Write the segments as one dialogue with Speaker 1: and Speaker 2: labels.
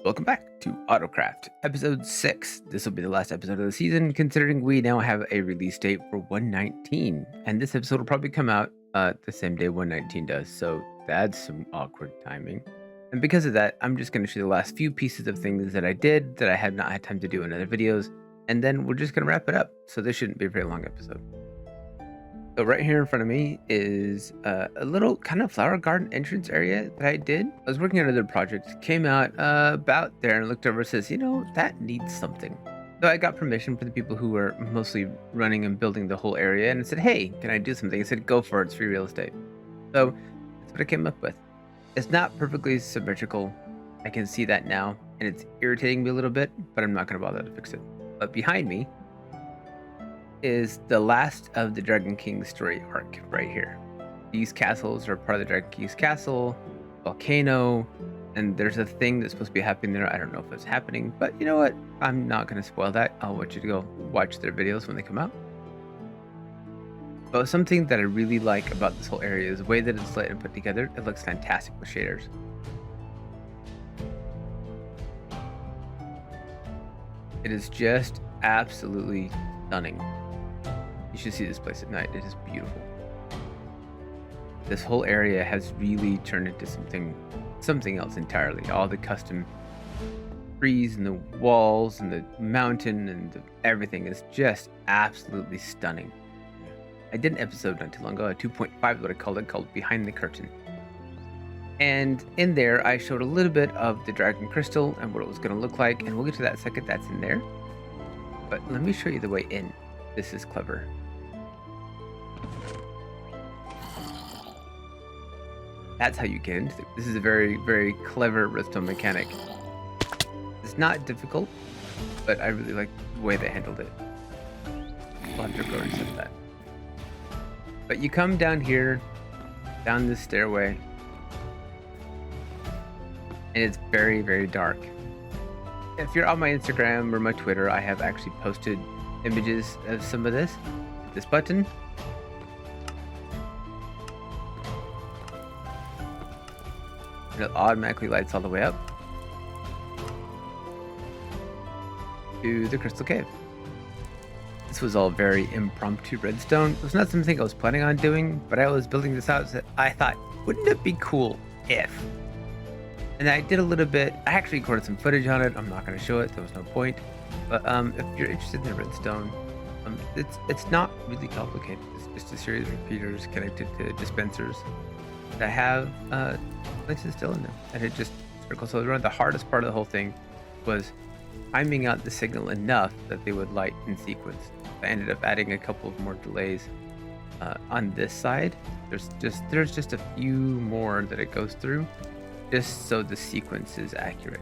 Speaker 1: Welcome back to Autocraft, episode 6. This will be the last episode of the season, considering we now have a release date for 119. And this episode will probably come out the same day 119 does, so that's some awkward timing. And because of that, I'm just going to show you the last few pieces of things that I did that I have not had time to do in other videos, and then we're just going to wrap it up. So this shouldn't be a very long episode. So right here in front of me is a little kind of flower garden entrance area that I did. I was working on another project, came out about there and looked over and says, that needs something. So I got permission from the people who were mostly running and building the whole area and said, hey, can I do something? I said, go for it, it's free real estate. So that's what I came up with. It's not perfectly symmetrical. I can see that now and it's irritating me a little bit, but I'm not gonna bother to fix it. But behind me is the last of the Dragon King story arc right here. These castles are part of the Dragon King's castle, volcano, and there's a thing that's supposed to be happening there. I don't know if it's happening, but you know what? I'm not going to spoil that. I'll want you to go watch their videos when they come out. But something that I really like about this whole area is the way that it's lit and put together. It looks fantastic with shaders. It is just absolutely stunning. You should see this place at night. It is beautiful. This whole area has really turned into something else entirely. All the custom trees and the walls and the mountain and everything is just absolutely stunning. I did an episode not too long ago, a 2.5, what I called it, called Behind the Curtain. And in there, I showed a little bit of the Dragon Crystal and what it was going to look like, and we'll get to that second. That's in there. But let me show you the way in. This is clever. That's how you get into it. This is a very, very clever redstone mechanic. It's not difficult, but I really like the way they handled it. I'll have to go reset that. But you come down here, down this stairway, and it's very, very dark. If you're on my Instagram or my Twitter, I have actually posted images of some of this. This button. And it automatically lights all the way up to the crystal cave. This was all very impromptu redstone. It was not something I was planning on doing, but I was building this out. So I thought, wouldn't it be cool if? And I did a little bit. I actually recorded some footage on it. I'm not going to show it. There was no point. But if you're interested in the redstone, it's not really complicated. It's just a series of repeaters connected to dispensers that have places still in them, and it just circles all around. The hardest part of the whole thing was timing out the signal enough that they would light in sequence. I ended up adding a couple of more delays on this side. There's just a few more that it goes through, just so the sequence is accurate.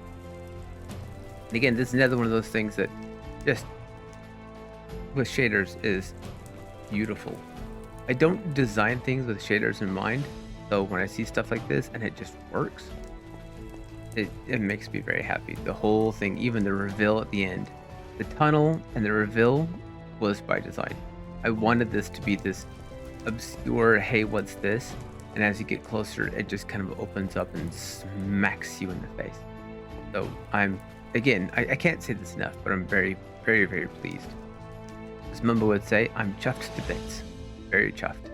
Speaker 1: And again, this is another one of those things that just with shaders is beautiful. I don't design things with shaders in mind. So when I see stuff like this and it just works, it makes me very happy. The whole thing, even the reveal at the end, the tunnel and the reveal was by design. I wanted this to be this obscure, hey, what's this? And as you get closer, it just kind of opens up and smacks you in the face. So I can't say this enough, but I'm very, very, very pleased. As Mumbo would say, I'm chuffed to bits. Very chuffed.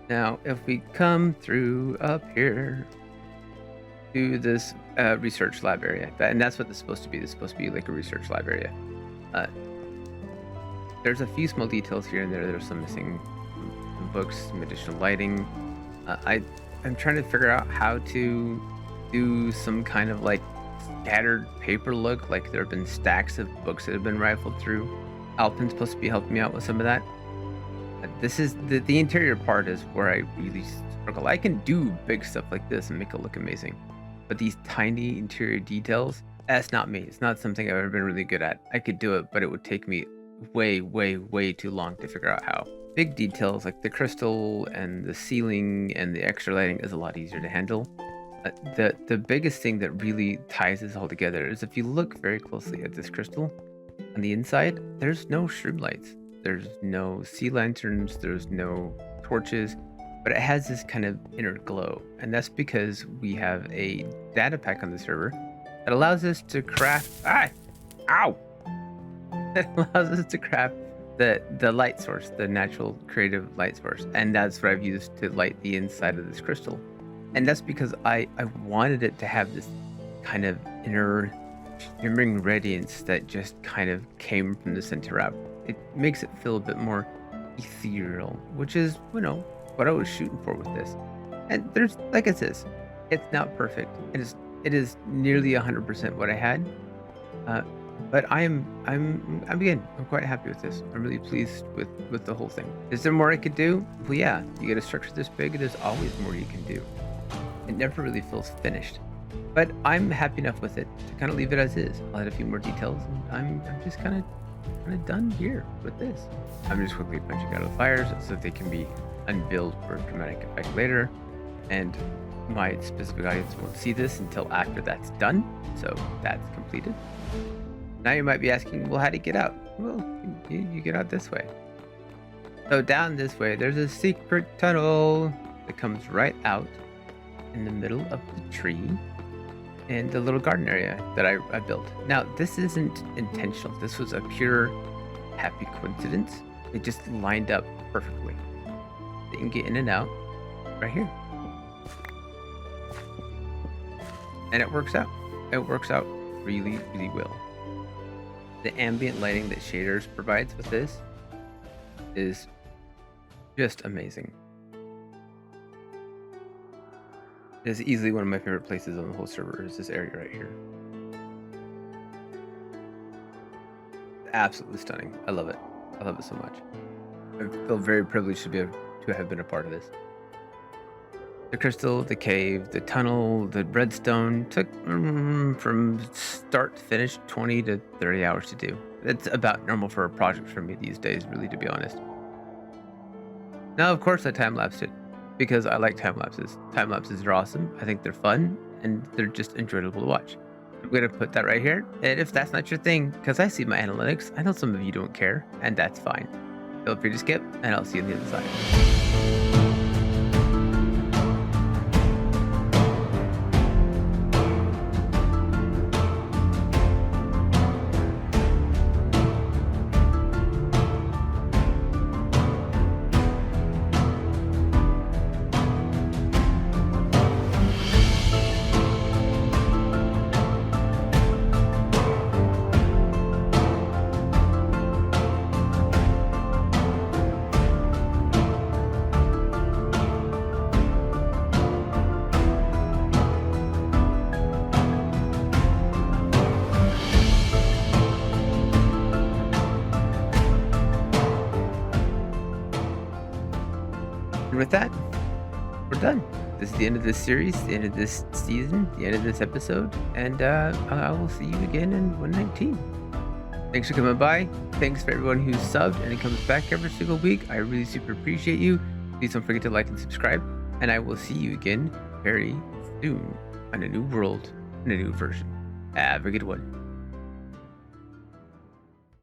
Speaker 1: Now, if we come through up here to this research lab area, and that's what this is supposed to be. This is supposed to be like a research lab area. There's a few small details here and there. There's some missing some books, some additional lighting. I'm trying to figure out how to do some kind of like scattered paper look, like there have been stacks of books that have been rifled through. Alpin's supposed to be helping me out with some of that. This is the interior part is where I really struggle. I can do big stuff like this and make it look amazing, but these tiny interior details, that's not me. It's not something I've ever been really good at. I could do it, but it would take me way, way, way too long to figure out how. Big details like the crystal and the ceiling and the extra lighting is a lot easier to handle. The biggest thing that really ties this all together is if you look very closely at this crystal, on the inside, there's no shroom lights. There's no sea lanterns, there's no torches. but it has this kind of inner glow, and that's because we have a data pack on the server that allows us to craft. Ow! That allows us to craft the light source, the natural creative light source, and that's what I've used to light the inside of this crystal. And that's because I wanted it to have this kind of inner shimmering radiance that just kind of came from the center out. It makes it feel a bit more ethereal, which is, what I was shooting for with this. And there's, like I said, it's not perfect. It is nearly 100% what I had. But I'm quite happy with this. I'm really pleased with the whole thing. Is there more I could do? Well, yeah, you get a structure this big, there's always more you can do. It never really feels finished. But I'm happy enough with it to kind of leave it as is. I'll add a few more details, and I'm just kind of done here with this. I'm just quickly punching out of the fires so that they can be unveiled for dramatic effect later. And my specific audience won't see this until after that's done. So that's completed. Now you might be asking, well, how do you get out? Well, you get out this way. So down this way, there's a secret tunnel that comes right out in the middle of the tree and the little garden area that I built. Now, this isn't intentional. This was a pure happy coincidence. It just lined up perfectly. You can get in and out right here. And it works out. It works out really, really well. The ambient lighting that Shaders provides with this is just amazing. It is easily one of my favorite places on the whole server, is this area right here. Absolutely stunning. I love it. I love it so much. I feel very privileged to have been a part of this. The crystal, the cave, the tunnel, the redstone took from start to finish 20 to 30 hours to do. That's about normal for a project for me these days, really, to be honest. Now, of course, I time-lapsed it because I like time-lapses. Time-lapses are awesome. I think they're fun and they're just enjoyable to watch. I'm going to put that right here. And if that's not your thing, because I see my analytics, I know some of you don't care, and that's fine. Feel free to skip, and I'll see you on the other side. And with that, we're done. This is the end of this series, the end of this season, the end of this episode, and I will see you again in 119. Thanks for coming by. Thanks for everyone who's subbed and it comes back every single week. I really super appreciate you. Please don't forget to like and subscribe, and I will see you again very soon on a new world and a new version. Have a good one.